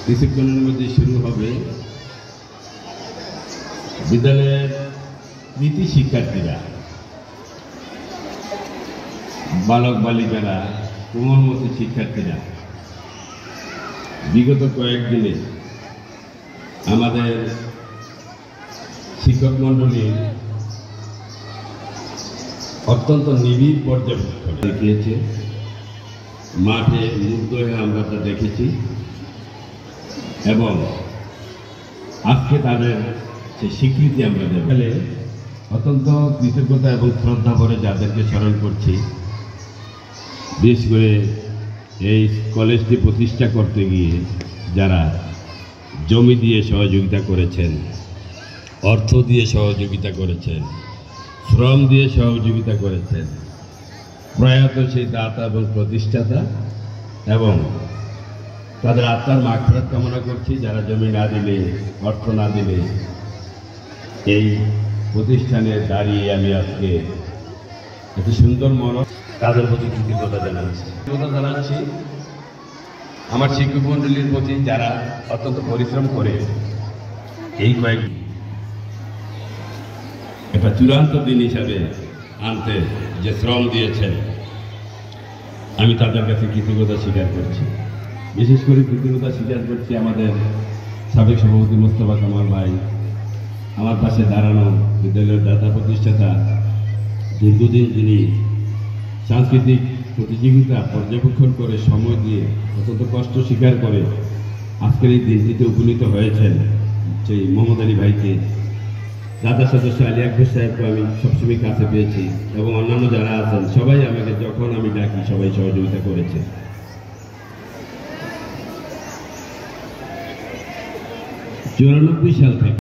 কিছুক্ষণের মধ্যে শুরু হবে বিদ্যালয়ের কৃতি শিক্ষার্থীরা, বালক বালিকারা, কোমলমতি শিক্ষার্থীরা বিগত কয়েকদিনে আমাদের শিক্ষক মণ্ডলীর অত্যন্ত নিবিড় পর্যবেক্ষণ দেখিয়েছে। মাঠে মুগ্ধ হয়ে আমরা তা দেখেছি এবং আজকে তাদের সে স্বীকৃতি আমরা দেব। অত্যন্ত কৃতজ্ঞতা এবং শ্রদ্ধা ভরে যাদেরকে স্মরণ করছি, বিশেষ করে এই কলেজটি প্রতিষ্ঠা করতে গিয়ে যারা জমি দিয়ে সহযোগিতা করেছেন, অর্থ দিয়ে সহযোগিতা করেছেন, শ্রম দিয়ে সহযোগিতা করেছেন, প্রয়াত সেই দাতা এবং প্রতিষ্ঠাতা, এবং তাদের আত্মার মাগফিরাত কামনা করছি। যারা জমি না দিলে, অর্থ না দিলে এই প্রতিষ্ঠানে দাঁড়িয়ে আমি আজকে একটি সুন্দর মনোর তাদের প্রতি কৃতজ্ঞতা জানাচ্ছি। আমার শিক্ষক মণ্ডলীর প্রতি যারা অত্যন্ত পরিশ্রম করে এই কয়েকদিন একটা চূড়ান্ত দিন হিসাবে আনতে যে শ্রম দিয়েছেন, আমি তাদের কাছে কৃতজ্ঞতা স্বীকার করছি। বিশেষ করে কৃতজ্ঞতা স্বীকার করছি আমাদের সাবেক সভাপতি মোস্তফা কামাল ভাই, আমার পাশে দাঁড়ানো বিদ্যালয়ের দাতা প্রতিষ্ঠাতা, দীর্ঘদিন যিনি সাংস্কৃতিক প্রতিযোগিতা পর্যবেক্ষণ করে সময় দিয়ে অত্যন্ত কষ্ট স্বীকার করে আজকের এই দিনটিতে উপনীত হয়েছেন, সেই মোহাম্মদ আলী ভাইকে, দাতা সদস্য আলী আকবর সাহেবকে আমি সবসময় কাছে পেয়েছি, এবং অন্যান্য যারা আছেন সবাই আমাকে যখন আমি ডাকি সবাই সহযোগিতা করেছে। 94 সাল থেকে